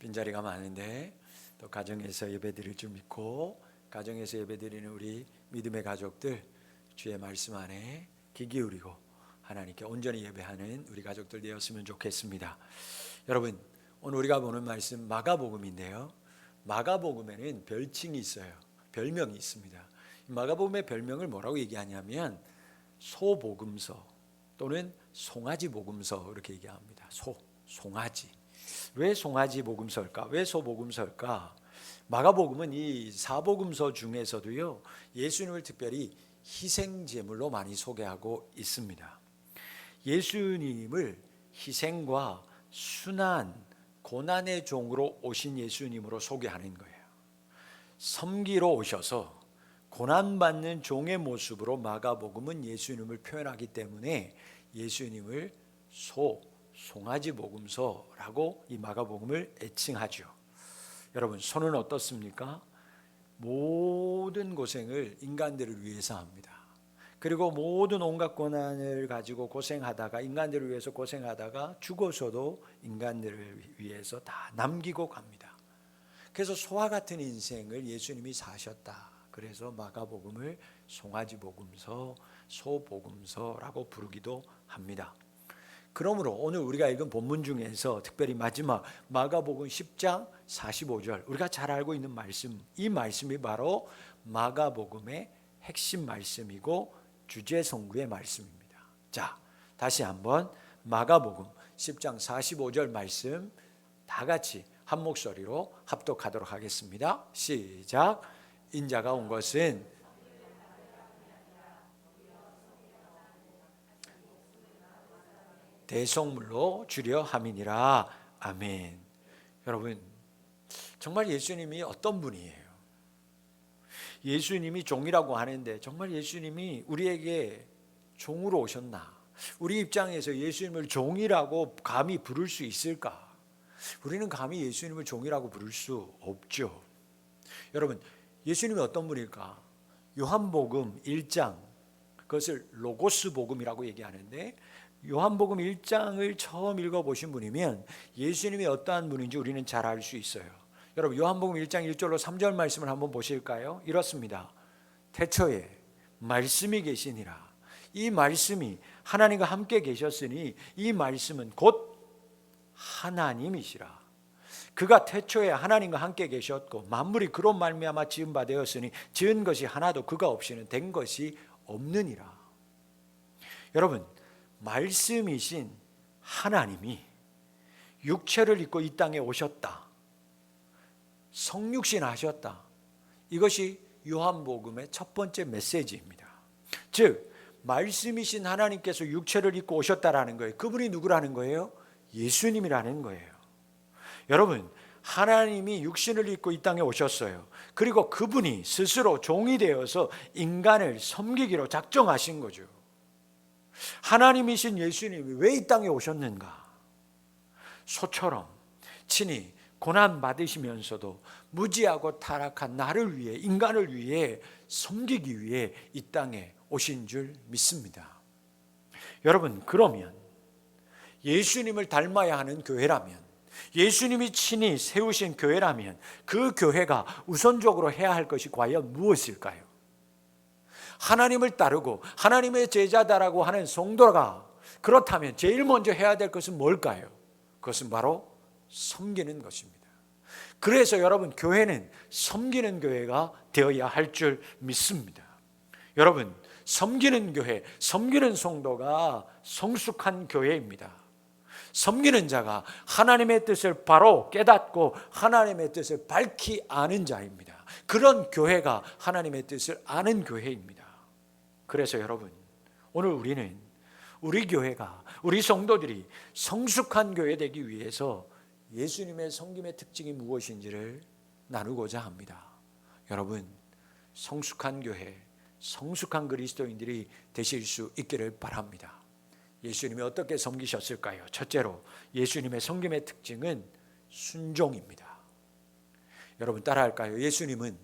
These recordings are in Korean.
빈자리가 많은데 또 가정에서 예배드릴 줄 믿고 가정에서 예배드리는 우리 믿음의 가족들 주의 말씀 안에 귀 기울이고 하나님께 온전히 예배하는 우리 가족들 되었으면 좋겠습니다. 여러분, 오늘 우리가 보는 말씀 마가복음인데요, 마가복음에는 별칭이 있어요. 별명이 있습니다. 마가복음의 별명을 뭐라고 얘기하냐면 소복음서 또는 송아지 복음서 이렇게 얘기합니다. 송아지. 왜 송아지 복음서일까? 왜 소복음서일까? 마가복음은 이 사복음서 중에서도요, 예수님을 특별히 희생제물로 많이 소개하고 있습니다. 예수님을 희생과 순환, 고난의 종으로 오신 예수님으로 소개하는 거예요. 섬기러 오셔서 고난받는 종의 모습으로 마가복음은 예수님을 표현하기 때문에 예수님을 송아지 복음서라고 이 마가복음을 애칭하죠. 여러분, 소는 어떻습니까? 모든 고생을 인간들을 위해서 합니다. 그리고 모든 온갖 고난을 가지고 고생하다가, 인간들을 위해서 고생하다가 죽어서도 인간들을 위해서 다 남기고 갑니다. 그래서 소와 같은 인생을 예수님이 사셨다. 그래서 마가복음을 송아지 복음서, 소복음서라고 부르기도 합니다. 그러므로 오늘 우리가 읽은 본문 중에서 특별히 마지막 마가복음 10장 45절, 우리가 잘 알고 있는 말씀, 이 말씀이 바로 마가복음의 핵심 말씀이고 주제 성구의 말씀입니다. 자, 다시 한번 마가복음 10장 45절 말씀 다 같이 한 목소리로 합독하도록 하겠습니다. 시작. 인자가 온 것은 대속물로 주려 함이니라. 아멘. 여러분, 정말 예수님이 어떤 분이에요? 예수님이 종이라고 하는데 정말 예수님이 우리에게 종으로 오셨나? 우리 입장에서 예수님을 종이라고 감히 부를 수 있을까? 우리는 감히 예수님을 종이라고 부를 수 없죠. 여러분, 예수님이 어떤 분일까? 요한복음 1장, 그것을 로고스 복음이라고 얘기하는데, 요한복음 1장을 처음 읽어보신 분이면 예수님이 어떠한 분인지 우리는 잘 알 수 있어요. 여러분, 요한복음 1장 1절로 3절 말씀을 한번 보실까요? 이렇습니다. 태초에 말씀이 계시니라. 이 말씀이 하나님과 함께 계셨으니 이 말씀은 곧 하나님이시라. 그가 태초에 하나님과 함께 계셨고 만물이 그로 말미암아 지은 바 되었으니 지은 것이 하나도 그가 없이는 된 것이 없느니라. 여러분, 말씀이신 하나님이 육체를 입고 이 땅에 오셨다. 성육신 하셨다. 이것이 요한복음의 첫 번째 메시지입니다. 즉, 말씀이신 하나님께서 육체를 입고 오셨다라는 거예요. 그분이 누구라는 거예요? 예수님이라는 거예요. 여러분, 하나님이 육신을 입고 이 땅에 오셨어요. 그리고 그분이 스스로 종이 되어서 인간을 섬기기로 작정하신 거죠. 하나님이신 예수님이 왜 이 땅에 오셨는가? 소처럼 친히 고난 받으시면서도 무지하고 타락한 나를 위해, 인간을 위해 섬기기 위해 이 땅에 오신 줄 믿습니다. 여러분, 그러면 예수님을 닮아야 하는 교회라면, 예수님이 친히 세우신 교회라면 그 교회가 우선적으로 해야 할 것이 과연 무엇일까요? 하나님을 따르고 하나님의 제자다라고 하는 성도가 그렇다면 제일 먼저 해야 될 것은 뭘까요? 그것은 바로 섬기는 것입니다. 그래서 여러분, 교회는 섬기는 교회가 되어야 할 줄 믿습니다. 여러분, 섬기는 교회, 섬기는 성도가 성숙한 교회입니다. 섬기는 자가 하나님의 뜻을 바로 깨닫고 하나님의 뜻을 밝히 아는 자입니다. 그런 교회가 하나님의 뜻을 아는 교회입니다. 그래서 여러분, 오늘 우리는 우리 교회가, 우리 성도들이 성숙한 교회 되기 위해서 예수님의 섬김의 특징이 무엇인지를 나누고자 합니다. 여러분, 성숙한 교회, 성숙한 그리스도인들이 되실 수 있기를 바랍니다. 예수님이 어떻게 섬기셨을까요? 첫째로 예수님의 섬김의 특징은 순종입니다. 여러분, 따라할까요? 예수님은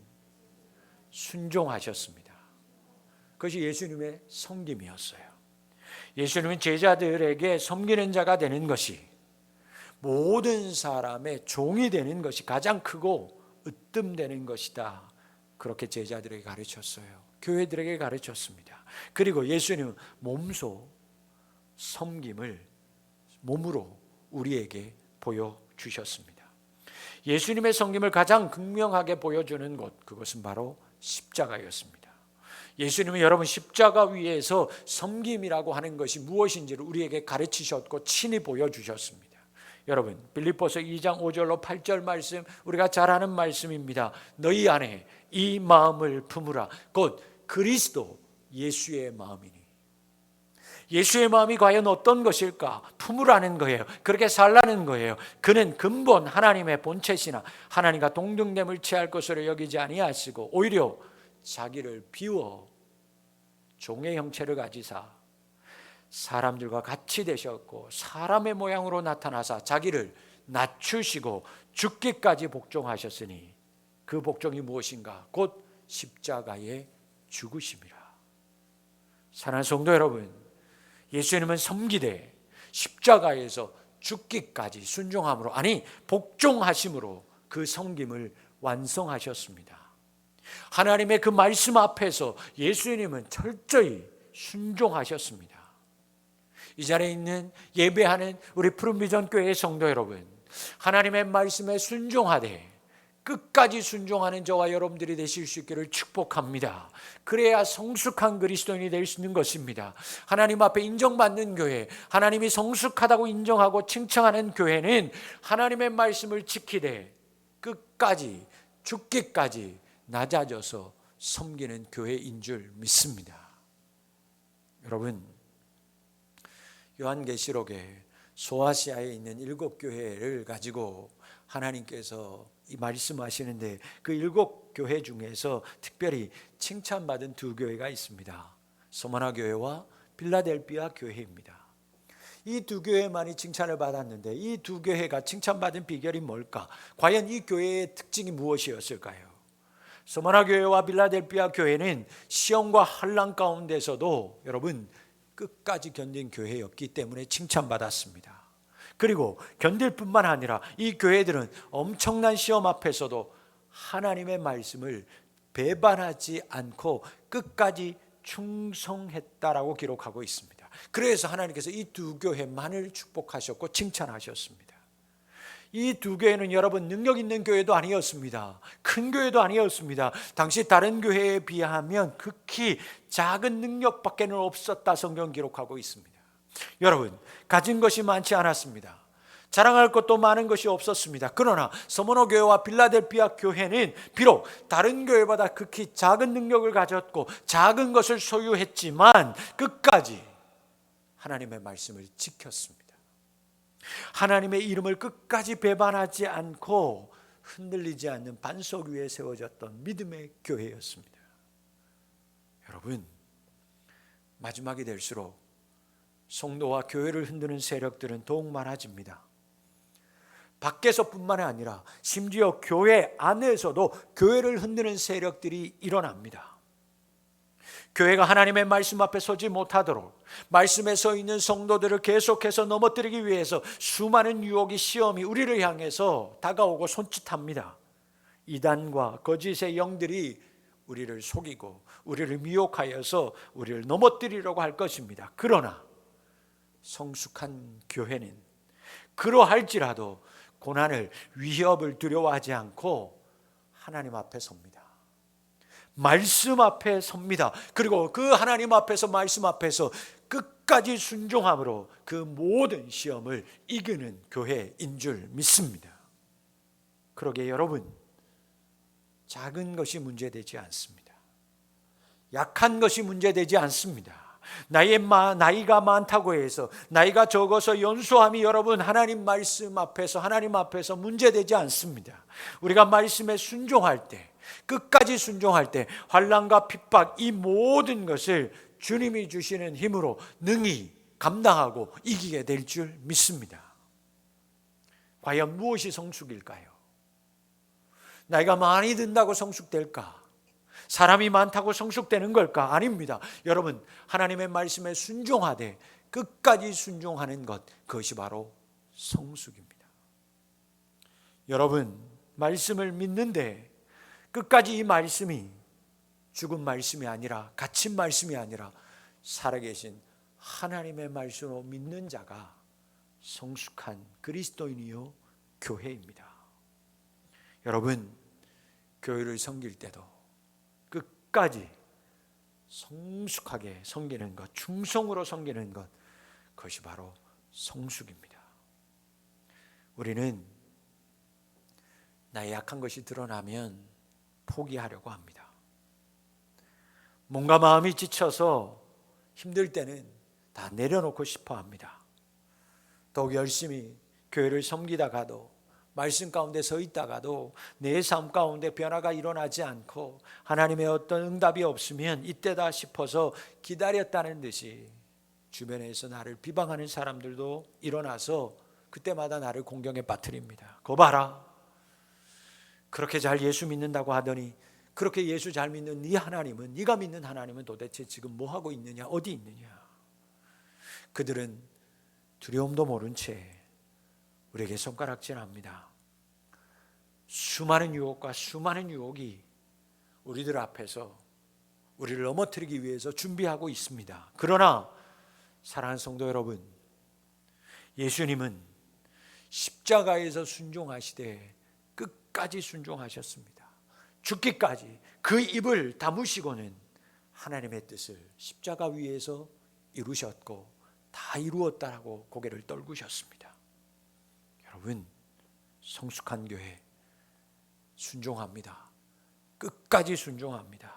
순종하셨습니다. 그것이 예수님의 섬김이었어요. 예수님은 제자들에게 섬기는 자가 되는 것이 모든 사람의 종이 되는 것이 가장 크고 으뜸되는 것이다. 그렇게 제자들에게 가르쳤어요. 교회들에게 가르쳤습니다. 그리고 예수님은 몸소 섬김을 몸으로 우리에게 보여주셨습니다. 예수님의 섬김을 가장 극명하게 보여주는 것, 그것은 바로 십자가였습니다. 예수님은 여러분 십자가 위에서 섬김이라고 하는 것이 무엇인지를 우리에게 가르치셨고 친히 보여주셨습니다. 여러분 빌립보서 2장 5절로 8절 말씀, 우리가 잘 아는 말씀입니다. 너희 안에 이 마음을 품으라. 곧 그리스도 예수의 마음이니. 예수의 마음이 과연 어떤 것일까? 품으라는 거예요. 그렇게 살라는 거예요. 그는 근본 하나님의 본체시나 하나님과 동등됨을 취할 것으로 여기지 아니하시고 오히려 자기를 비워 종의 형체를 가지사 사람들과 같이 되셨고 사람의 모양으로 나타나사 자기를 낮추시고 죽기까지 복종하셨으니 그 복종이 무엇인가? 곧 십자가의 죽으심이라. 사랑하는 성도 여러분, 예수님은 섬기되 십자가에서 죽기까지 순종함으로, 아니 복종하심으로 그 섬김을 완성하셨습니다. 하나님의 그 말씀 앞에서 예수님은 철저히 순종하셨습니다. 이 자리에 있는 예배하는 우리 푸른비전 교회의 성도 여러분, 하나님의 말씀에 순종하되 끝까지 순종하는 저와 여러분들이 되실 수 있기를 축복합니다. 그래야 성숙한 그리스도인이 될 수 있는 것입니다. 하나님 앞에 인정받는 교회, 하나님이 성숙하다고 인정하고 칭찬하는 교회는 하나님의 말씀을 지키되 끝까지 죽기까지 낮아져서 섬기는 교회인 줄 믿습니다. 여러분, 요한계시록에 소아시아에 있는 7교회를 가지고 하나님께서 이 말씀하시는데 그 7교회 중에서 특별히 칭찬받은 2교회가 있습니다. 서머나 교회와 필라델피아 교회입니다. 이 2교회만이 칭찬을 받았는데 이 2교회가 칭찬받은 비결이 뭘까? 과연 이 교회의 특징이 무엇이었을까요? 서머나 교회와 필라델피아 교회는 시험과 환난 가운데서도 여러분 끝까지 견딘 교회였기 때문에 칭찬받았습니다. 그리고 견딜 뿐만 아니라 이 교회들은 엄청난 시험 앞에서도 하나님의 말씀을 배반하지 않고 끝까지 충성했다라고 기록하고 있습니다. 그래서 하나님께서 이 2교회만을 축복하셨고 칭찬하셨습니다. 이 2교회는 여러분 능력 있는 교회도 아니었습니다. 큰 교회도 아니었습니다. 당시 다른 교회에 비하면 극히 작은 능력밖에는 없었다 성경 기록하고 있습니다. 여러분, 가진 것이 많지 않았습니다. 자랑할 것도 많은 것이 없었습니다. 그러나 서머나 교회와 필라델피아 교회는 비록 다른 교회보다 극히 작은 능력을 가졌고 작은 것을 소유했지만 끝까지 하나님의 말씀을 지켰습니다. 하나님의 이름을 끝까지 배반하지 않고 흔들리지 않는 반석 위에 세워졌던 믿음의 교회였습니다. 여러분, 마지막이 될수록 성도와 교회를 흔드는 세력들은 더욱 많아집니다. 밖에서뿐만 아니라 심지어 교회 안에서도 교회를 흔드는 세력들이 일어납니다. 교회가 하나님의 말씀 앞에 서지 못하도록 말씀에 서 있는 성도들을 계속해서 넘어뜨리기 위해서 수많은 유혹이 시험이 우리를 향해서 다가오고 손짓합니다. 이단과 거짓의 영들이 우리를 속이고 우리를 미혹하여서 우리를 넘어뜨리려고 할 것입니다. 그러나 성숙한 교회는 그러할지라도 고난을, 위협을 두려워하지 않고 하나님 앞에 섭니다. 말씀 앞에 섭니다. 그리고 그 하나님 앞에서 말씀 앞에서 끝까지 순종함으로 그 모든 시험을 이기는 교회인 줄 믿습니다. 그러기에 여러분, 작은 것이 문제되지 않습니다. 약한 것이 문제되지 않습니다. 나이가 많다고 해서, 나이가 적어서 연소함이 여러분 하나님 말씀 앞에서, 하나님 앞에서 문제되지 않습니다. 우리가 말씀에 순종할 때, 끝까지 순종할 때 환난과 핍박, 이 모든 것을 주님이 주시는 힘으로 능히 감당하고 이기게 될 줄 믿습니다. 과연 무엇이 성숙일까요? 나이가 많이 든다고 성숙될까? 사람이 많다고 성숙되는 걸까? 아닙니다. 여러분, 하나님의 말씀에 순종하되 끝까지 순종하는 것, 그것이 바로 성숙입니다. 여러분, 말씀을 믿는데 끝까지 이 말씀이 죽은 말씀이 아니라, 갇힌 말씀이 아니라 살아계신 하나님의 말씀으로 믿는 자가 성숙한 그리스도인이요 교회입니다. 여러분, 교회를 섬길 때도 끝까지 성숙하게 섬기는 것, 충성으로 섬기는 것, 그것이 바로 성숙입니다. 우리는 나의 약한 것이 드러나면 포기하려고 합니다. 뭔가 마음이 지쳐서 힘들 때는 다 내려놓고 싶어 합니다. 더욱 열심히 교회를 섬기다가도, 말씀 가운데 서 있다가도 내 삶 가운데 변화가 일어나지 않고 하나님의 어떤 응답이 없으면 이때다 싶어서 기다렸다는 듯이 주변에서 나를 비방하는 사람들도 일어나서 그때마다 나를 공경에 빠뜨립니다. 거 봐라, 그렇게 잘 예수 믿는다고 하더니 그렇게 예수 잘 믿는 네 하나님은, 네가 믿는 하나님은 도대체 지금 뭐 하고 있느냐, 어디 있느냐. 그들은 두려움도 모른 채 우리에게 손가락질합니다. 수많은 유혹과 수많은 유혹이 우리들 앞에서 우리를 넘어뜨리기 위해서 준비하고 있습니다. 그러나 사랑하는 성도 여러분, 예수님은 십자가에서 순종하시되 끝까지 순종하셨습니다. 죽기까지 그 입을 다무시고는 하나님의 뜻을 십자가 위에서 이루셨고 다 이루었다라고 고개를 떨구셨습니다. 여러분, 성숙한 교회 순종합니다. 끝까지 순종합니다.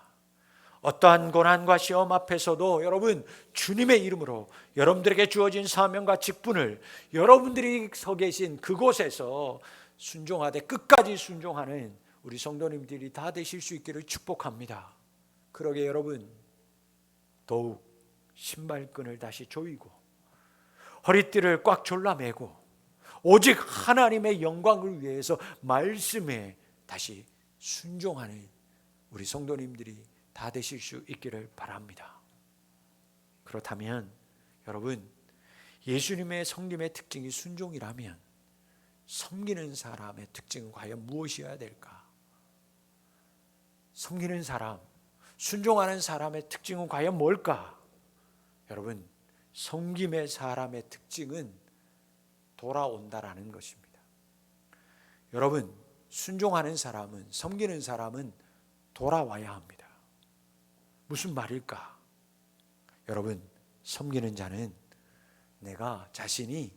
어떠한 고난과 시험 앞에서도 여러분, 주님의 이름으로 여러분들에게 주어진 사명과 직분을 여러분들이 서 계신 그곳에서 순종하되 끝까지 순종하는 우리 성도님들이 다 되실 수 있기를 축복합니다. 그러게 여러분, 더욱 신발끈을 다시 조이고 허리띠를 꽉 졸라매고 오직 하나님의 영광을 위해서 말씀에 다시 순종하는 우리 성도님들이 다 되실 수 있기를 바랍니다. 그렇다면 여러분, 예수님의 섬김의 특징이 순종이라면 섬기는 사람의 특징은 과연 무엇이어야 될까? 섬기는 사람, 순종하는 사람의 특징은 과연 뭘까? 여러분, 섬김의 사람의 특징은 돌아온다라는 것입니다. 여러분, 순종하는 사람은, 섬기는 사람은 돌아와야 합니다. 무슨 말일까? 여러분, 섬기는 자는 내가 자신이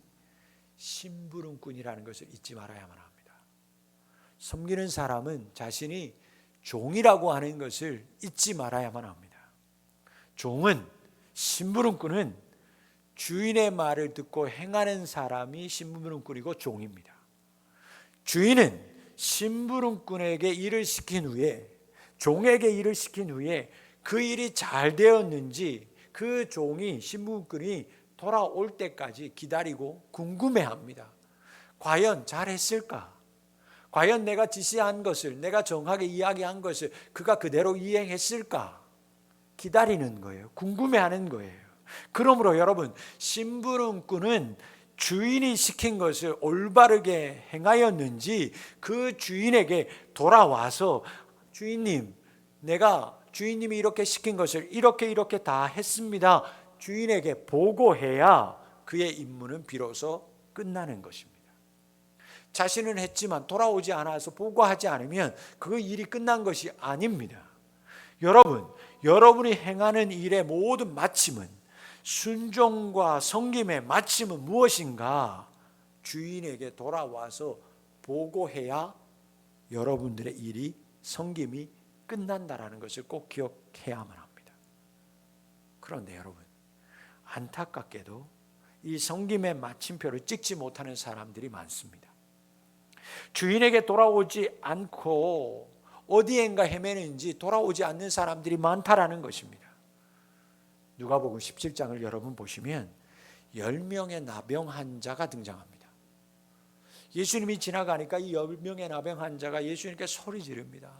심부름꾼이라는 것을 잊지 말아야만 합니다. 섬기는 사람은 자신이 종이라고 하는 것을 잊지 말아야만 합니다. 종은, 심부름꾼은 주인의 말을 듣고 행하는 사람이 심부름꾼이고 종입니다. 주인은 심부름꾼에게 일을 시킨 후에, 종에게 일을 시킨 후에 그 일이 잘 되었는지 그 종이, 심부름꾼이 돌아올 때까지 기다리고 궁금해합니다. 과연 잘했을까? 과연 내가 지시한 것을, 내가 정하게 이야기한 것을 그가 그대로 이행했을까? 기다리는 거예요. 궁금해하는 거예요. 그러므로 여러분, 심부름꾼은 주인이 시킨 것을 올바르게 행하였는지 그 주인에게 돌아와서 주인님, 내가 주인님이 이렇게 시킨 것을 이렇게 다 했습니다. 주인에게 보고해야 그의 임무는 비로소 끝나는 것입니다. 자신은 했지만 돌아오지 않아서 보고하지 않으면 그 일이 끝난 것이 아닙니다. 여러분, 여러분이 행하는 일의 모든 마침은, 순종과 섬김의 마침은 무엇인가? 주인에게 돌아와서 보고해야 여러분들의 일이, 섬김이 끝난다라는 것을 꼭 기억해야만 합니다. 그런데 여러분, 안타깝게도 이 섬김의 마침표를 찍지 못하는 사람들이 많습니다. 주인에게 돌아오지 않고 어디엔가 헤매는지 돌아오지 않는 사람들이 많다라는 것입니다. 누가복음 17장을 여러분 보시면 10명의 나병 환자가 등장합니다. 예수님이 지나가니까 이 10명의 나병 환자가 예수님께 소리 지릅니다.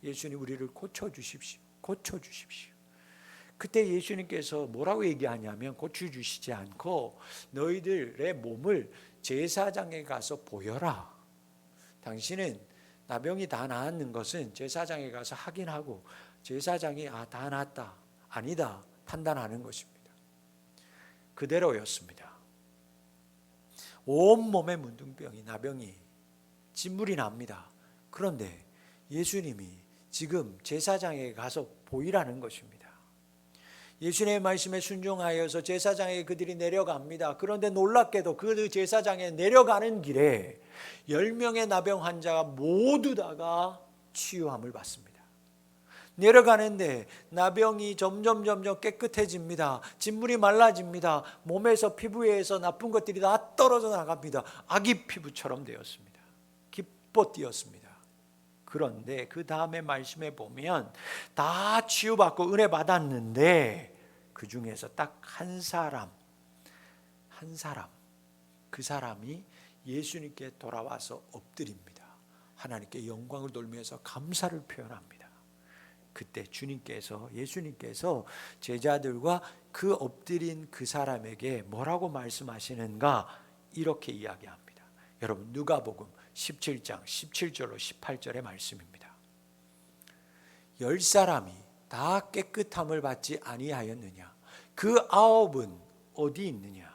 예수님, 우리를 고쳐주십시오. 고쳐주십시오. 그때 예수님께서 뭐라고 얘기하냐면, 고쳐주시지 않고 너희들의 몸을 제사장에 가서 보여라. 당신은 나병이 다 나았는 것은 제사장에 가서 확인하고 제사장이 다 나았다, 아니다 판단하는 것입니다. 그대로였습니다. 온몸에 문둥병이, 나병이 진물이 납니다. 그런데 예수님이 지금 제사장에게 가서 보이라는 것입니다. 예수님의 말씀에 순종하여서 제사장에게 그들이 내려갑니다. 그런데 놀랍게도 그 제사장에 내려가는 길에 10명의 나병 환자가 모두 다가 치유함을 받습니다. 내려가는데 나병이 점점 깨끗해집니다. 진물이 말라집니다. 몸에서, 피부에서 나쁜 것들이 다 떨어져 나갑니다. 아기 피부처럼 되었습니다. 기뻐 뛰었습니다. 그런데 그 다음에 말씀에 보면 다 치유받고 은혜 받았는데 그 중에서 딱 한 사람, 그 사람이 예수님께 돌아와서 엎드립니다. 하나님께 영광을 돌리면서 감사를 표현합니다. 그때 예수님께서 제자들과 그 엎드린 그 사람에게 뭐라고 말씀하시는가, 이렇게 이야기합니다. 여러분, 누가복음 17장 17절로 18절의 말씀입니다. 10사람이 다 깨끗함을 받지 아니하였느냐? 그 9은 어디 있느냐?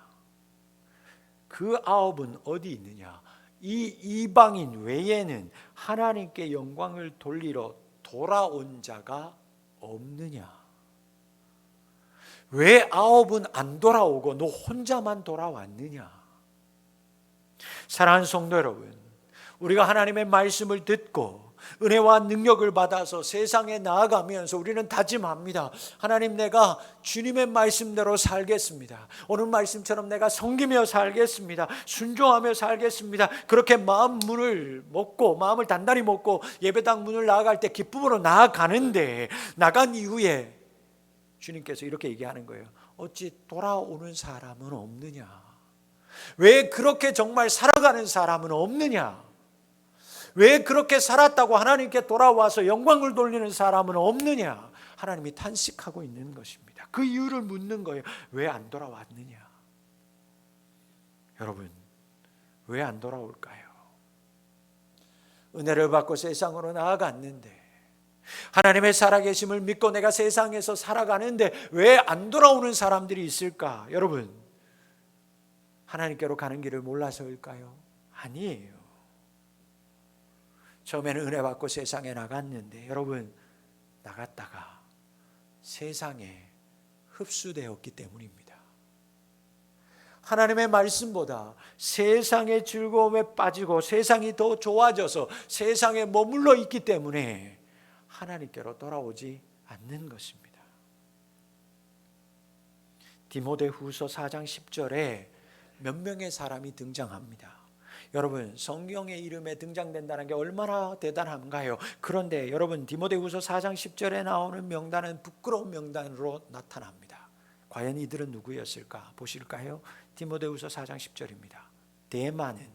그 9은 어디 있느냐? 이 이방인 외에는 하나님께 영광을 돌리러 돌아온 자가 없느냐? 왜 9은 안 돌아오고 너 혼자만 돌아왔느냐? 사랑하는 성도 여러분, 우리가 하나님의 말씀을 듣고 은혜와 능력을 받아서 세상에 나아가면서 우리는 다짐합니다. 하나님, 내가 주님의 말씀대로 살겠습니다. 오늘 말씀처럼 내가 섬기며 살겠습니다. 순종하며 살겠습니다. 그렇게 마음을 단단히 먹고 예배당 문을 나아갈 때 기쁨으로 나아가는데, 나간 이후에 주님께서 이렇게 얘기하는 거예요. 어찌 돌아오는 사람은 없느냐? 왜 그렇게 정말 살아가는 사람은 없느냐? 왜 그렇게 살았다고 하나님께 돌아와서 영광을 돌리는 사람은 없느냐? 하나님이 탄식하고 있는 것입니다. 그 이유를 묻는 거예요. 왜 안 돌아왔느냐? 여러분, 왜 안 돌아올까요? 은혜를 받고 세상으로 나아갔는데, 하나님의 살아계심을 믿고 내가 세상에서 살아가는데 왜 안 돌아오는 사람들이 있을까? 여러분, 하나님께로 가는 길을 몰라서일까요? 아니에요. 처음에는 은혜 받고 세상에 나갔는데, 여러분, 나갔다가 세상에 흡수되었기 때문입니다. 하나님의 말씀보다 세상의 즐거움에 빠지고 세상이 더 좋아져서 세상에 머물러 있기 때문에 하나님께로 돌아오지 않는 것입니다. 디모데후서 4장 10절에 몇 명의 사람이 등장합니다. 여러분, 성경의 이름에 등장된다는 게 얼마나 대단한가요? 그런데 여러분, 디모데후서 4장 10절에 나오는 명단은 부끄러운 명단으로 나타납니다. 과연 이들은 누구였을까? 보실까요? 디모데후서 4장 10절입니다. 데마는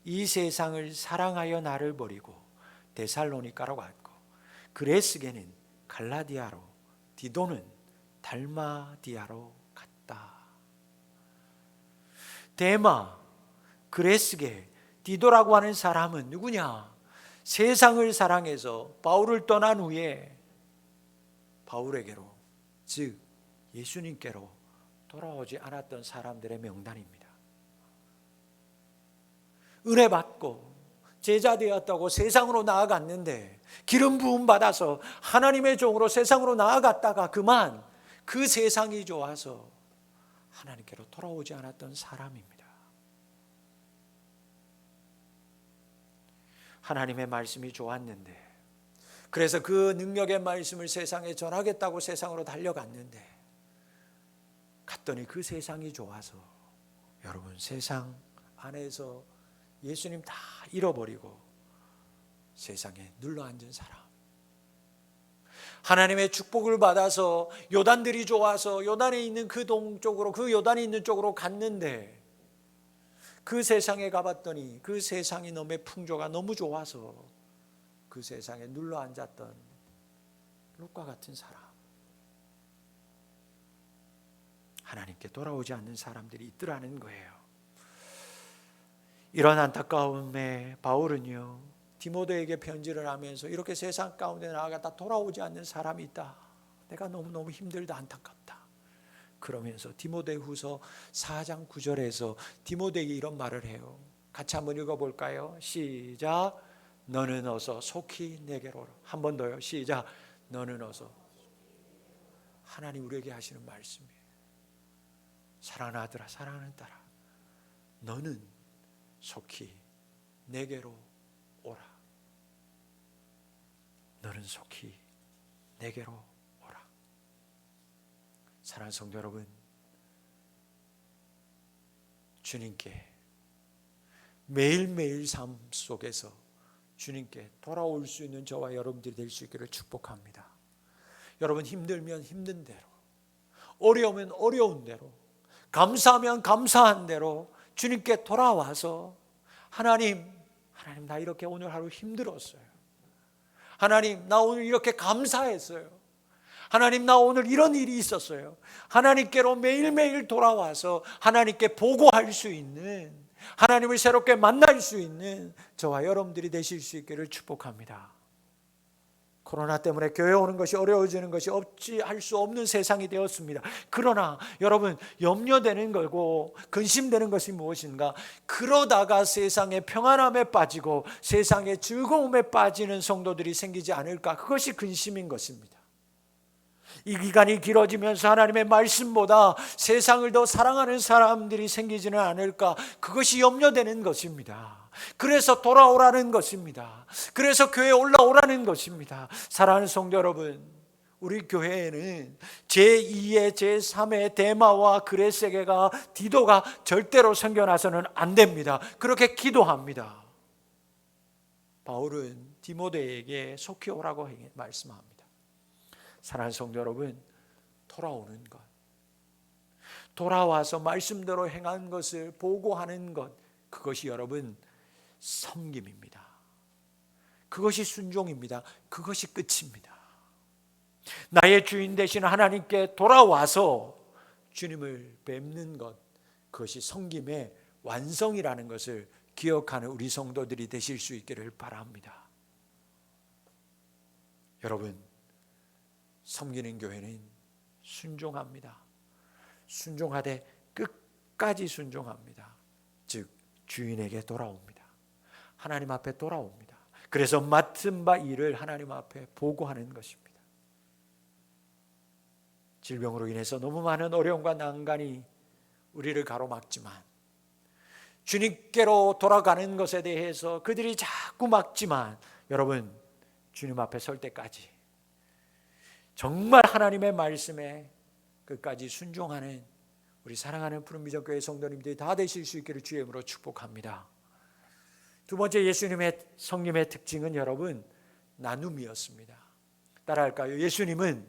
이 세상을 사랑하여 나를 버리고 데살로니가로 갔고, 그레스게는 갈라디아로, 디도는 달마디아로 갔다. 데마, 그레스게, 디도라고 하는 사람은 누구냐? 세상을 사랑해서 바울을 떠난 후에 바울에게로, 즉 예수님께로 돌아오지 않았던 사람들의 명단입니다. 은혜 받고 제자 되었다고 세상으로 나아갔는데, 기름 부음 받아서 하나님의 종으로 세상으로 나아갔다가 그만 그 세상이 좋아서 하나님께로 돌아오지 않았던 사람입니다. 하나님의 말씀이 좋았는데, 그래서 그 능력의 말씀을 세상에 전하겠다고 세상으로 달려갔는데, 갔더니 그 세상이 좋아서, 여러분, 세상 안에서 예수님 다 잃어버리고 세상에 눌러앉은 사람, 하나님의 축복을 받아서 요단들이 좋아서 요단에 있는 그 동쪽으로, 그 요단이 있는 쪽으로 갔는데, 그 세상에 가봤더니 그 세상이 너무 풍조가 너무 좋아서 그 세상에 눌러앉았던 롯과 같은 사람, 하나님께 돌아오지 않는 사람들이 있더라는 거예요. 이런 안타까움에 바울은요, 디모데에게 편지를 하면서 이렇게 세상 가운데 나아갔다 돌아오지 않는 사람이 있다. 내가 너무너무 힘들다, 안타깝다. 그러면서 디모데후서 4장 9절에서 디모데에게 이런 말을 해요. 같이 한번 읽어볼까요? 시작. 너는 어서 속히 내게로 오라. 한 번 더요. 시작. 너는 어서. 하나님 우리에게 하시는 말씀이에요. 사랑하는 아들아, 사랑하는 딸아, 너는 속히 내게로 오라. 너는 속히 내게로 오라. 사랑하는 성도 여러분, 주님께 매일매일 삶 속에서 주님께 돌아올 수 있는 저와 여러분들이 될 수 있기를 축복합니다. 여러분, 힘들면 힘든 대로, 어려우면 어려운 대로, 감사하면 감사한 대로 주님께 돌아와서 하나님 나 이렇게 오늘 하루 힘들었어요. 하나님 나 오늘 이렇게 감사했어요. 하나님 나 오늘 이런 일이 있었어요. 하나님께로 매일매일 돌아와서 하나님께 보고할 수 있는, 하나님을 새롭게 만날 수 있는 저와 여러분들이 되실 수 있기를 축복합니다. 코로나 때문에 교회 오는 것이 어려워지는 것이 할 수 없는 세상이 되었습니다. 그러나 여러분, 염려되는 거고 근심되는 것이 무엇인가? 그러다가 세상의 평안함에 빠지고 세상의 즐거움에 빠지는 성도들이 생기지 않을까? 그것이 근심인 것입니다. 이 기간이 길어지면서 하나님의 말씀보다 세상을 더 사랑하는 사람들이 생기지는 않을까? 그것이 염려되는 것입니다. 그래서 돌아오라는 것입니다. 그래서 교회에 올라오라는 것입니다. 사랑하는 성도 여러분, 우리 교회에는 제2의 제3의 데마와 그레세게가 디도가 절대로 생겨나서는 안 됩니다. 그렇게 기도합니다. 바울은 디모데에게 속히 오라고 말씀합니다. 사랑하는 성도 여러분, 돌아오는 것, 돌아와서 말씀대로 행한 것을 보고하는 것, 그것이 여러분 섬김입니다. 그것이 순종입니다. 그것이 끝입니다. 나의 주인 되신 하나님께 돌아와서 주님을 뵙는 것, 그것이 섬김의 완성이라는 것을 기억하는 우리 성도들이 되실 수 있기를 바랍니다. 여러분, 섬기는 교회는 순종합니다. 순종하되 끝까지 순종합니다. 즉 주인에게 돌아옵니다. 하나님 앞에 돌아옵니다. 그래서 맡은 바 일을 하나님 앞에 보고하는 것입니다. 질병으로 인해서 너무 많은 어려움과 난간이 우리를 가로막지만, 주님께로 돌아가는 것에 대해서 그들이 자꾸 막지만, 여러분 주님 앞에 설 때까지 정말 하나님의 말씀에 끝까지 순종하는 우리 사랑하는 푸른비전교회 성도님들이 다 되실 수 있기를 주의 이름으로 축복합니다. 두 번째 예수님의 성김의 특징은 여러분 나눔이었습니다. 따라할까요? 예수님은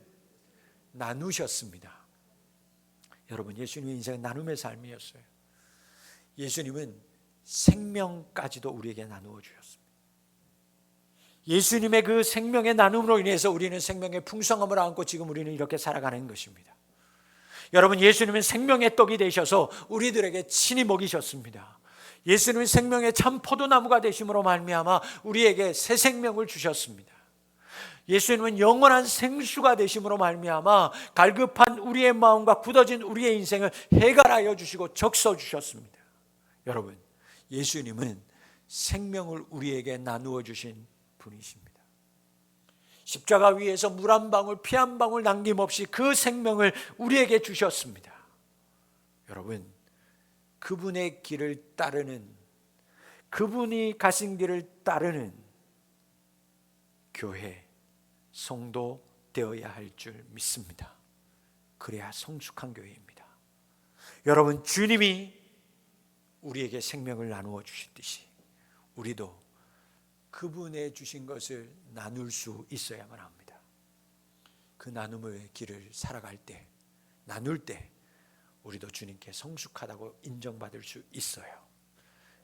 나누셨습니다. 여러분, 예수님의 인생은 나눔의 삶이었어요. 예수님은 생명까지도 우리에게 나누어 주셨습니다. 예수님의 그 생명의 나눔으로 인해서 우리는 생명의 풍성함을 안고 지금 우리는 이렇게 살아가는 것입니다. 여러분, 예수님은 생명의 떡이 되셔서 우리들에게 친히 먹이셨습니다. 예수님은 생명의 참 포도나무가 되심으로 말미암아 우리에게 새 생명을 주셨습니다. 예수님은 영원한 생수가 되심으로 말미암아 갈급한 우리의 마음과 굳어진 우리의 인생을 해결하여 주시고 적셔 주셨습니다. 여러분, 예수님은 생명을 우리에게 나누어 주신 분이십니다. 십자가 위에서 물 한 방울, 피 한 방울 남김없이 그 생명을 우리에게 주셨습니다. 여러분, 그분의 길을 따르는, 그분이 가신 길을 따르는 교회, 성도 되어야 할 줄 믿습니다. 그래야 성숙한 교회입니다. 여러분, 주님이 우리에게 생명을 나누어 주셨듯이 우리도 그분의 주신 것을 나눌 수 있어야만 합니다. 그 나눔의 길을 살아갈 때, 나눌 때 우리도 주님께 성숙하다고 인정받을 수 있어요.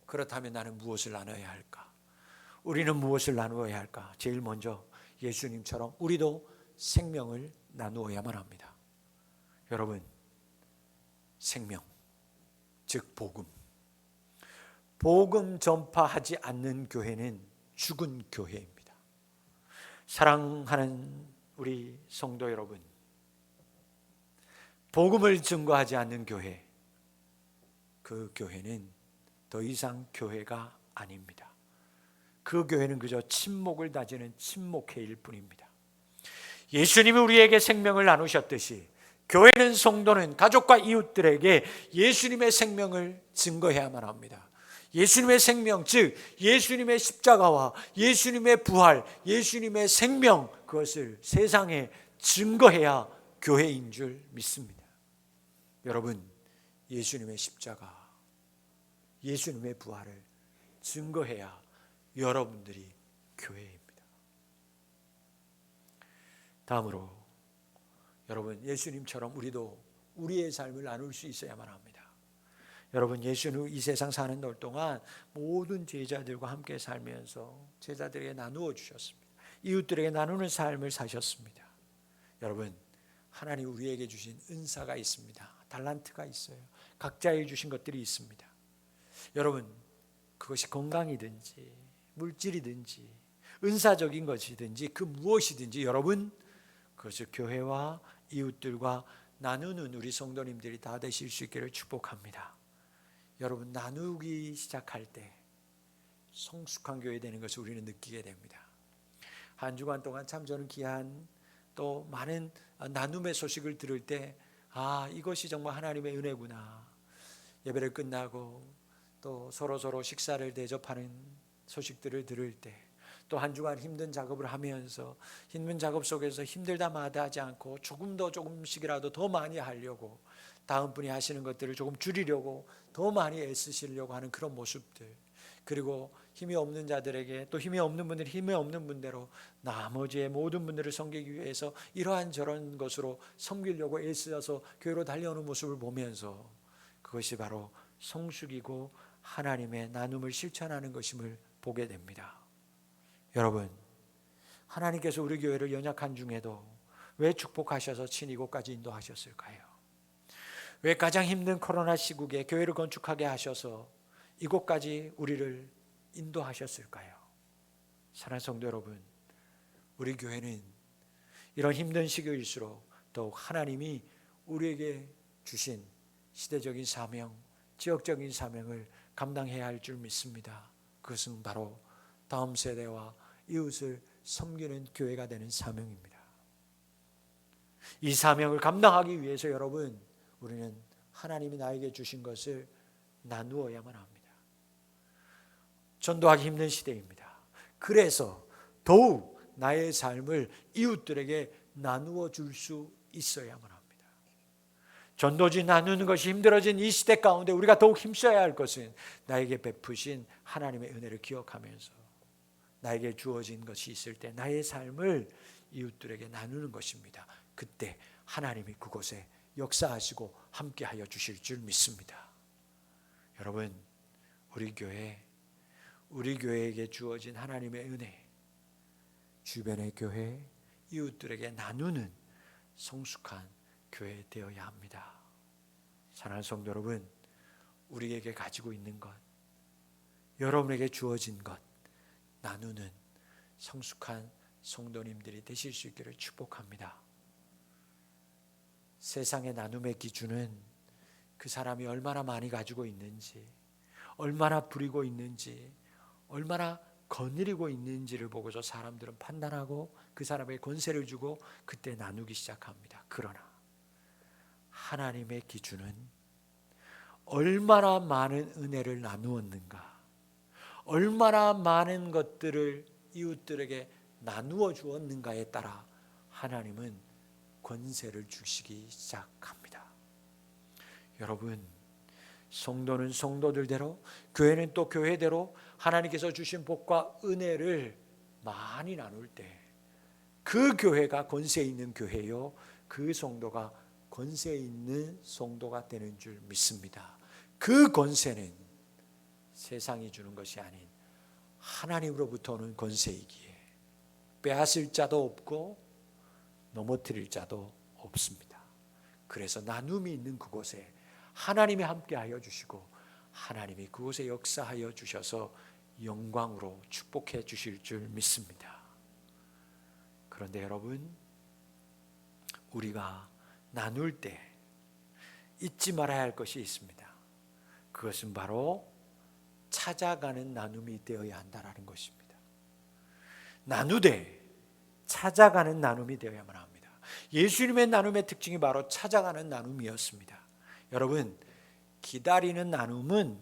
그렇다면 나는 무엇을 나눠야 할까? 우리는 무엇을 나누어야 할까? 제일 먼저 예수님처럼 우리도 생명을 나누어야만 합니다. 여러분, 생명, 즉 복음. 복음 전파하지 않는 교회는 죽은 교회입니다. 사랑하는 우리 성도 여러분, 복음을 증거하지 않는 교회, 그 교회는 더 이상 교회가 아닙니다. 그 교회는 그저 침묵을 다지는 침묵회일 뿐입니다. 예수님이 우리에게 생명을 나누셨듯이 교회는, 성도는 가족과 이웃들에게 예수님의 생명을 증거해야만 합니다. 예수님의 생명, 즉 예수님의 십자가와 예수님의 부활, 예수님의 생명, 그것을 세상에 증거해야 교회인 줄 믿습니다. 여러분, 예수님의 십자가, 예수님의 부활을 증거해야 여러분들이 교회입니다. 다음으로 여러분, 예수님처럼 우리도 우리의 삶을 나눌 수 있어야만 합니다. 여러분, 예수는 이 세상 사는 날 동안 모든 제자들과 함께 살면서 제자들에게 나누어 주셨습니다. 이웃들에게 나누는 삶을 사셨습니다. 여러분, 하나님 우리에게 주신 은사가 있습니다. 달란트가 있어요. 각자에 주신 것들이 있습니다. 여러분, 그것이 건강이든지 물질이든지 은사적인 것이든지 그 무엇이든지 여러분, 그것을 교회와 이웃들과 나누는 우리 성도님들이 다 되실 수 있기를 축복합니다. 여러분, 나누기 시작할 때 성숙한 교회 되는 것을 우리는 느끼게 됩니다. 한 주간 동안 참 저는 귀한 또 많은 나눔의 소식을 들을 때 이것이 정말 하나님의 은혜구나. 예배를 끝나고 또 서로 식사를 대접하는 소식들을 들을 때, 또 한 주간 힘든 작업을 하면서 힘든 작업 속에서 힘들다 마다하지 않고 조금씩이라도 더 많이 하려고, 다음 분이 하시는 것들을 조금 줄이려고 더 많이 애쓰시려고 하는 그런 모습들, 그리고 힘이 없는 자들에게 또 힘이 없는 분들이 힘이 없는 분대로 나머지의 모든 분들을 섬기기 위해서 이러한 저런 것으로 섬기려고 애쓰어서 교회로 달려오는 모습을 보면서 그것이 바로 성숙이고 하나님의 나눔을 실천하는 것임을 보게 됩니다. 여러분, 하나님께서 우리 교회를 연약한 중에도 왜 축복하셔서 친히 이곳까지 인도하셨을까요? 왜 가장 힘든 코로나 시국에 교회를 건축하게 하셔서 이곳까지 우리를 인도하셨을까요? 사랑하는 성도 여러분, 우리 교회는 이런 힘든 시기일수록 더욱 하나님이 우리에게 주신 시대적인 사명, 지역적인 사명을 감당해야 할 줄 믿습니다. 그것은 바로 다음 세대와 이웃을 섬기는 교회가 되는 사명입니다. 이 사명을 감당하기 위해서 여러분, 우리는 하나님이 나에게 주신 것을 나누어야만 합니다. 전도하기 힘든 시대입니다. 그래서 더욱 나의 삶을 이웃들에게 나누어 줄 수 있어야만 합니다. 전도지 나누는 것이 힘들어진 이 시대 가운데 우리가 더욱 힘써야 할 것은 나에게 베푸신 하나님의 은혜를 기억하면서 나에게 주어진 것이 있을 때 나의 삶을 이웃들에게 나누는 것입니다. 그때 하나님이 그곳에 역사하시고 함께하여 주실 줄 믿습니다. 여러분, 우리 교회에게 주어진 하나님의 은혜, 주변의 교회, 이웃들에게 나누는 성숙한 교회 되어야 합니다. 사랑하는 성도 여러분, 우리에게 가지고 있는 것, 여러분에게 주어진 것 나누는 성숙한 성도님들이 되실 수 있기를 축복합니다. 세상의 나눔의 기준은 그 사람이 얼마나 많이 가지고 있는지, 얼마나 부리고 있는지, 얼마나 거느리고 있는지를 보고서 사람들은 판단하고 그 사람에게 권세를 주고 그때 나누기 시작합니다. 그러나 하나님의 기준은 얼마나 많은 은혜를 나누었는가, 얼마나 많은 것들을 이웃들에게 나누어 주었는가에 따라 하나님은 권세를 주시기 시작합니다. 여러분, 성도는 성도들대로, 교회는 또 교회대로 하나님께서 주신 복과 은혜를 많이 나눌 때 그 교회가 권세 있는 교회요, 그 성도가 권세 있는 성도가 되는 줄 믿습니다. 그 권세는 세상이 주는 것이 아닌 하나님으로부터 오는 권세이기에 빼앗을 자도 없고 넘어뜨릴 자도 없습니다. 그래서 나눔이 있는 그곳에 하나님이 함께하여 주시고 하나님이 그곳에 역사하여 주셔서 영광으로 축복해 주실 줄 믿습니다. 그런데 여러분, 우리가 나눌 때 잊지 말아야 할 것이 있습니다. 그것은 바로 찾아가는 나눔이 되어야 한다는 것입니다. 나누되 찾아가는 나눔이 되어야만 합니다. 예수님의 나눔의 특징이 바로 찾아가는 나눔이었습니다. 여러분, 기다리는 나눔은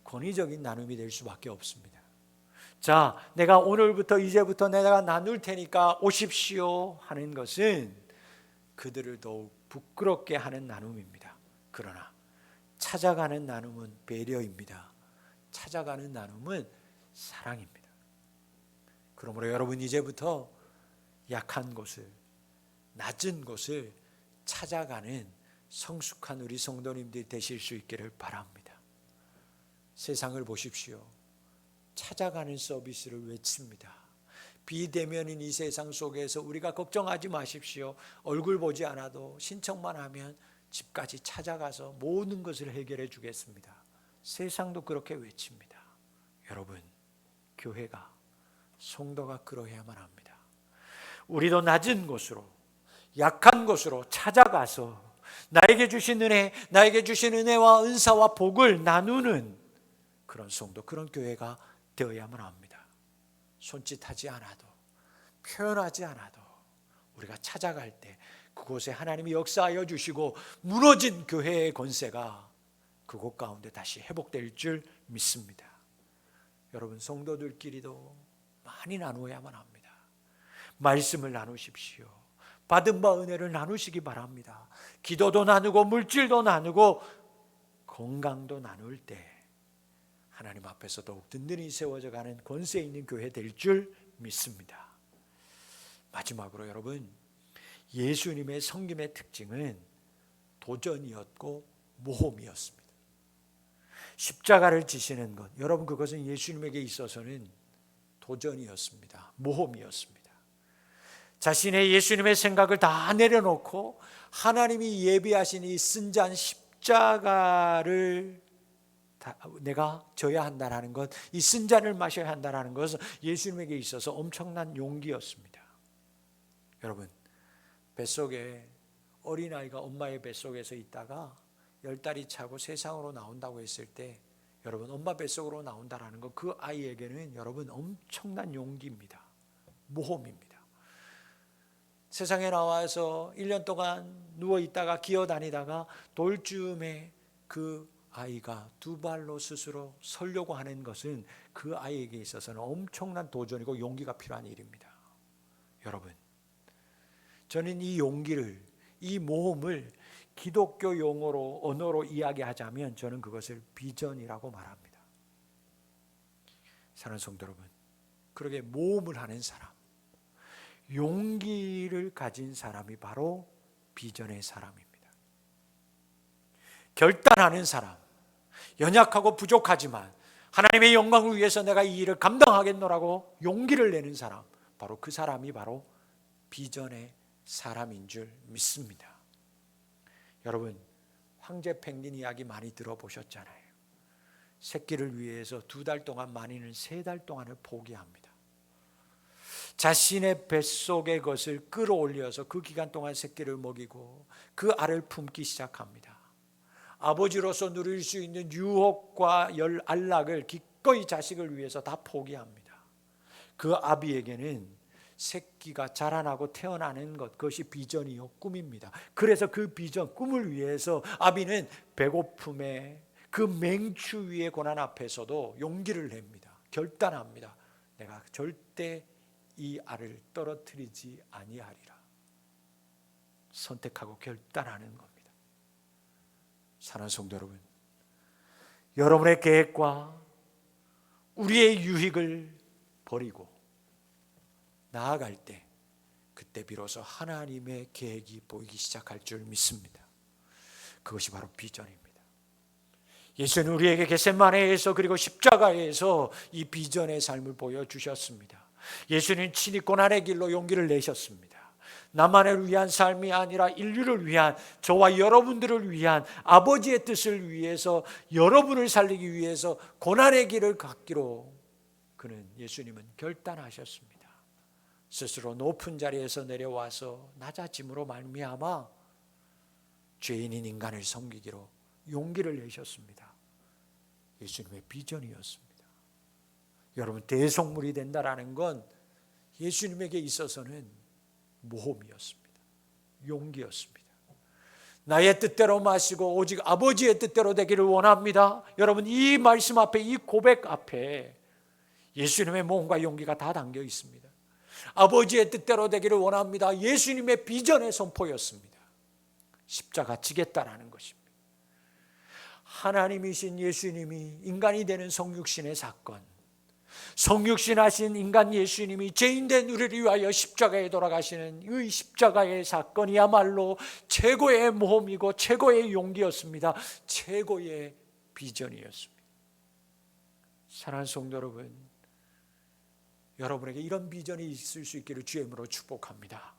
권위적인 나눔이 될 수밖에 없습니다. 자, 내가 오늘부터 이제부터 내가 나눌 테니까 오십시오 하는 것은 그들을 더욱 부끄럽게 하는 나눔입니다. 그러나 찾아가는 나눔은 배려입니다. 찾아가는 나눔은 사랑입니다. 그러므로 여러분, 이제부터 약한 곳을, 낮은 곳을 찾아가는 성숙한 우리 성도님들이 되실 수 있기를 바랍니다. 세상을 보십시오. 찾아가는 서비스를 외칩니다. 비대면인 이 세상 속에서 우리가 걱정하지 마십시오. 얼굴 보지 않아도 신청만 하면 집까지 찾아가서 모든 것을 해결해 주겠습니다. 세상도 그렇게 외칩니다. 여러분, 교회가, 성도가 그러해야만 합니다. 우리도 낮은 곳으로, 약한 곳으로 찾아가서 나에게 주신 은혜, 나에게 주신 은혜와 은사와 복을 나누는 그런 성도, 그런 교회가 되어야만 합니다. 손짓하지 않아도, 표현하지 않아도 우리가 찾아갈 때 그곳에 하나님이 역사하여 주시고 무너진 교회의 권세가 그곳 가운데 다시 회복될 줄 믿습니다. 여러분, 성도들끼리도 많이 나누어야만 합니다. 말씀을 나누십시오. 받은 바 은혜를 나누시기 바랍니다. 기도도 나누고 물질도 나누고 건강도 나눌 때 하나님 앞에서 더욱 든든히 세워져 가는 권세 있는 교회 될 줄 믿습니다. 마지막으로 여러분, 예수님의 섬김의 특징은 도전이었고 모험이었습니다. 십자가를 지시는 것, 여러분, 그것은 예수님에게 있어서는 도전이었습니다. 모험이었습니다. 자신의 예수님의 생각을 다 내려놓고 하나님이 예비하신 이 쓴잔 십자가를 내가 져야 한다는 것, 이 쓴잔을 마셔야 한다는 것은 예수님에게 있어서 엄청난 용기였습니다. 여러분, 뱃속에 어린아이가 엄마의 뱃속에서 있다가 10달이 차고 세상으로 나온다고 했을 때, 여러분, 엄마 뱃속으로 나온다는 것, 그 아이에게는 여러분 엄청난 용기입니다. 모험입니다. 세상에 나와서 1년 동안 누워있다가 기어다니다가 돌쯤에 그 아이가 두 발로 스스로 서려고 하는 것은 그 아이에게 있어서는 엄청난 도전이고 용기가 필요한 일입니다. 여러분, 저는 이 용기를, 이 모험을 기독교 용어로, 언어로 이야기하자면 저는 그것을 비전이라고 말합니다. 사랑하는 성도 여러분, 그렇게 모험을 하는 사람, 용기를 가진 사람이 바로 비전의 사람입니다. 결단하는 사람, 연약하고 부족하지만 하나님의 영광을 위해서 내가 이 일을 감당하겠노라고 용기를 내는 사람, 바로 그 사람이 바로 비전의 사람인 줄 믿습니다. 여러분, 황제 펭귄 이야기 많이 들어보셨잖아요. 새끼를 위해서 2달 동안, 많이는 3달 동안을 포기합니다. 자신의 뱃속의 것을 끌어올려서 그 기간 동안 새끼를 먹이고 그 알을 품기 시작합니다. 아버지로서 누릴 수 있는 유혹과 안락을 기꺼이 자식을 위해서 다 포기합니다. 그 아비에게는 새끼가 자라나고 태어나는 것, 그것이 비전이요 꿈입니다. 그래서 그 비전, 꿈을 위해서 아비는 배고픔에 그 맹추 위의 고난 앞에서도 용기를 냅니다. 결단합니다. 내가 절대 이 알을 떨어뜨리지 아니하리라. 선택하고 결단하는 겁니다. 사랑하는 성도 여러분, 여러분의 계획과 우리의 유익을 버리고 나아갈 때, 그때 비로소 하나님의 계획이 보이기 시작할 줄 믿습니다. 그것이 바로 비전입니다. 예수는 우리에게 겟세마네에서, 그리고 십자가에서 이 비전의 삶을 보여주셨습니다. 예수는 친히 고난의 길로 용기를 내셨습니다. 나만을 위한 삶이 아니라 인류를 위한, 저와 여러분들을 위한 아버지의 뜻을 위해서, 여러분을 살리기 위해서 고난의 길을 걷기로 그는, 예수님은 결단하셨습니다. 스스로 높은 자리에서 내려와서 낮아짐으로 말미암아 죄인인 인간을 섬기기로 용기를 내셨습니다. 예수님의 비전이었습니다. 여러분, 대속물이 된다라는 건 예수님에게 있어서는 모험이었습니다. 용기였습니다. 나의 뜻대로 마시고 오직 아버지의 뜻대로 되기를 원합니다. 여러분, 이 말씀 앞에, 이 고백 앞에 예수님의 모험과 용기가 다 담겨 있습니다. 아버지의 뜻대로 되기를 원합니다. 예수님의 비전의 선포였습니다. 십자가 지겠다라는 것입니다. 하나님이신 예수님이 인간이 되는 성육신의 사건, 성육신하신 인간 예수님이 죄인된 우리를 위하여 십자가에 돌아가시는 이 십자가의 사건이야말로 최고의 모험이고 최고의 용기였습니다. 최고의 비전이었습니다. 사랑하는 성도 여러분, 여러분에게 이런 비전이 있을 수 있기를 주의 이름으로 축복합니다.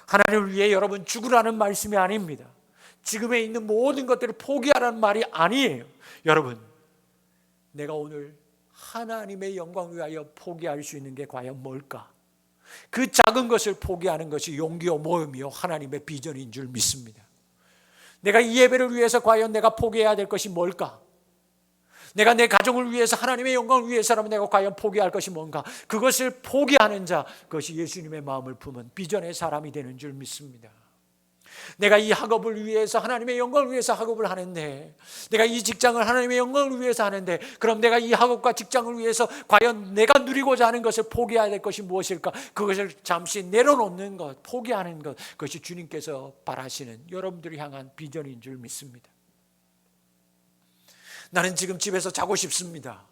하나님을 위해 여러분 죽으라는 말씀이 아닙니다. 지금에 있는 모든 것들을 포기하라는 말이 아니에요. 여러분, 내가 오늘 하나님의 영광을 위하여 포기할 수 있는 게 과연 뭘까? 그 작은 것을 포기하는 것이 용기요 모험이요 하나님의 비전인 줄 믿습니다. 내가 이 예배를 위해서 과연 내가 포기해야 될 것이 뭘까? 내가 내 가정을 위해서, 하나님의 영광을 위해서라면 내가 과연 포기할 것이 뭔가? 그것을 포기하는 자, 그것이 예수님의 마음을 품은 비전의 사람이 되는 줄 믿습니다. 내가 이 학업을 위해서, 하나님의 영광을 위해서 학업을 하는데, 내가 이 직장을 하나님의 영광을 위해서 하는데, 그럼 내가 이 학업과 직장을 위해서 과연 내가 누리고자 하는 것을 포기해야 될 것이 무엇일까? 그것을 잠시 내려놓는 것, 포기하는 것, 그것이 주님께서 바라시는 여러분들을 향한 비전인 줄 믿습니다. 나는 지금 집에서 자고 싶습니다.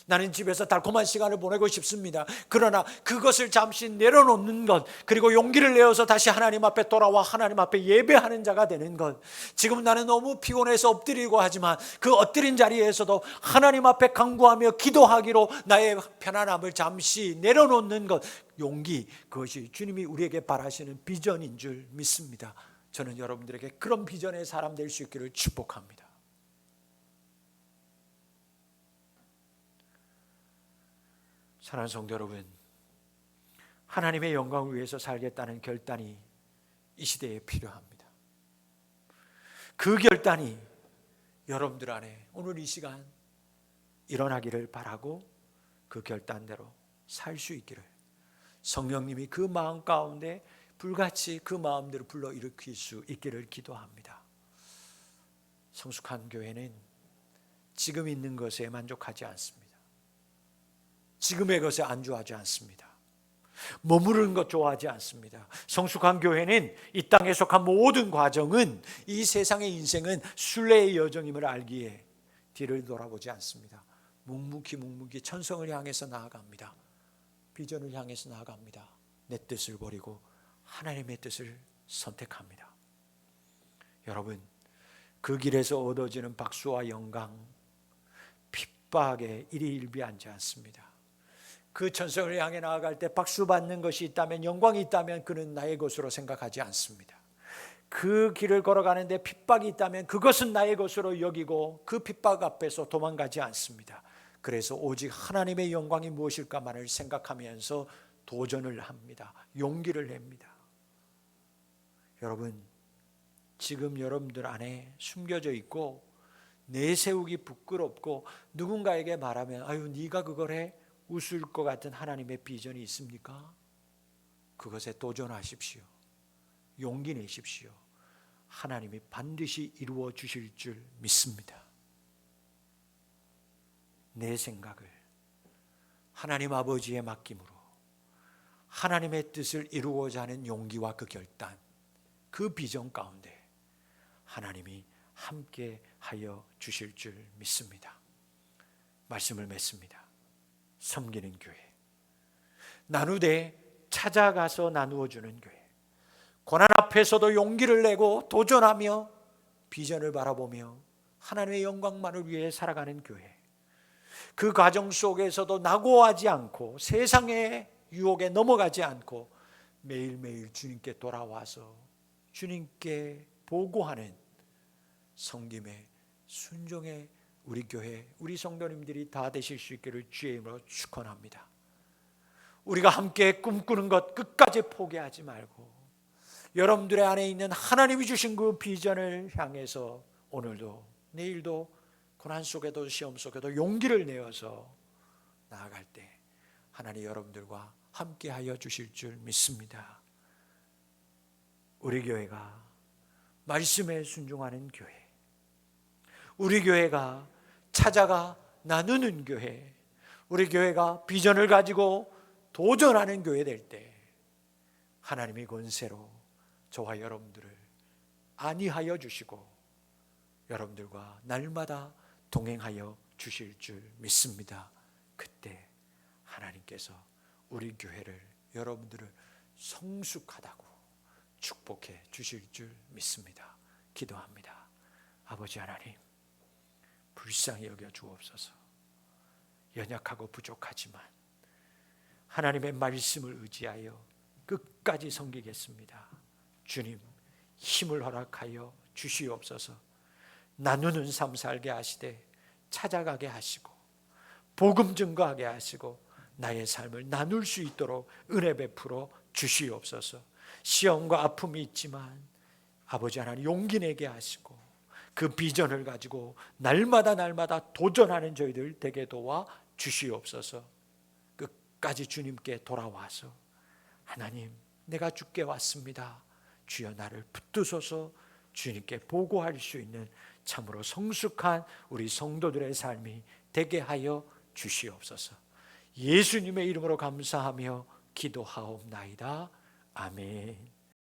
나는 집에서 달콤한 시간을 보내고 싶습니다. 그러나 그것을 잠시 내려놓는 것, 그리고 용기를 내어서 다시 하나님 앞에 돌아와 하나님 앞에 예배하는 자가 되는 것. 지금 나는 너무 피곤해서 엎드리고 하지만 그 엎드린 자리에서도 하나님 앞에 간구하며 기도하기로 나의 편안함을 잠시 내려놓는 것, 용기, 그것이 주님이 우리에게 바라시는 비전인 줄 믿습니다. 저는 여러분들에게 그런 비전의 사람 될 수 있기를 축복합니다. 사랑하는 성도 여러분, 하나님의 영광을 위해서 살겠다는 결단이 이 시대에 필요합니다. 그 결단이 여러분들 안에 오늘 이 시간 일어나기를 바라고, 그 결단대로 살 수 있기를 성령님이 그 마음 가운데 불같이 그 마음대로 불러일으킬 수 있기를 기도합니다. 성숙한 교회는 지금 있는 것에 만족하지 않습니다. 지금의 것에 안주하지 않습니다. 머무르는 것 좋아하지 않습니다. 성숙한 교회는 이 땅에 속한 모든 과정은, 이 세상의 인생은 순례의 여정임을 알기에 뒤를 돌아보지 않습니다. 묵묵히 천성을 향해서 나아갑니다. 비전을 향해서 나아갑니다. 내 뜻을 버리고 하나님의 뜻을 선택합니다. 여러분, 그 길에서 얻어지는 박수와 영광, 핍박에 일희일비하지 않습니다. 그 천성을 향해 나아갈 때 박수 받는 것이 있다면, 영광이 있다면 그는 나의 것으로 생각하지 않습니다. 그 길을 걸어가는데 핍박이 있다면 그것은 나의 것으로 여기고 그 핍박 앞에서 도망가지 않습니다. 그래서 오직 하나님의 영광이 무엇일까만을 생각하면서 도전을 합니다. 용기를 냅니다. 여러분, 지금 여러분들 안에 숨겨져 있고 내세우기 부끄럽고 누군가에게 말하면 아유 네가 그걸 해? 웃을 것 같은 하나님의 비전이 있습니까? 그것에 도전하십시오. 용기 내십시오. 하나님이 반드시 이루어 주실 줄 믿습니다. 내 생각을 하나님 아버지에 맡김으로 하나님의 뜻을 이루고자 하는 용기와 그 결단, 그 비전 가운데 하나님이 함께 하여 주실 줄 믿습니다. 말씀을 맺습니다. 섬기는 교회, 나누되 찾아가서 나누어 주는 교회, 고난 앞에서도 용기를 내고 도전하며 비전을 바라보며 하나님의 영광만을 위해 살아가는 교회, 그 과정 속에서도 낙오하지 않고 세상의 유혹에 넘어가지 않고 매일매일 주님께 돌아와서 주님께 보고하는 성김의 순종의 우리 교회, 우리 성도님들이 다 되실 수 있기를 주의 이름으로 축원합니다. 우리가 함께 꿈꾸는 것 끝까지 포기하지 말고 여러분들의 안에 있는 하나님이 주신 그 비전을 향해서 오늘도 내일도 고난 속에도 시험 속에도 용기를 내어서 나아갈 때 하나님 여러분들과 함께하여 주실 줄 믿습니다. 우리 교회가 말씀에 순종하는 교회, 우리 교회가 찾아가 나누는 교회, 우리 교회가 비전을 가지고 도전하는 교회 될 때 하나님이 권세로 저와 여러분들을 안위하여 주시고 여러분들과 날마다 동행하여 주실 줄 믿습니다. 그때 하나님께서 우리 교회를, 여러분들을 성숙하다고 축복해 주실 줄 믿습니다. 기도합니다. 아버지 하나님, 불쌍히 여겨 주옵소서. 연약하고 부족하지만 하나님의 말씀을 의지하여 끝까지 섬기겠습니다. 주님, 힘을 허락하여 주시옵소서. 나누는 삶 살게 하시되 찾아가게 하시고 복음 증거하게 하시고 나의 삶을 나눌 수 있도록 은혜 베풀어 주시옵소서. 시험과 아픔이 있지만 아버지 하나님 용기 내게 하시고 그 비전을 가지고 날마다 도전하는 저희들 되게 도와 주시옵소서. 끝까지 주님께 돌아와서 하나님, 내가 주께 왔습니다. 주여 나를 붙드소서 주님께 보고할 수 있는 참으로 성숙한 우리 성도들의 삶이 되게 하여 주시옵소서. 예수님의 이름으로 감사하며 기도하옵나이다. 아멘.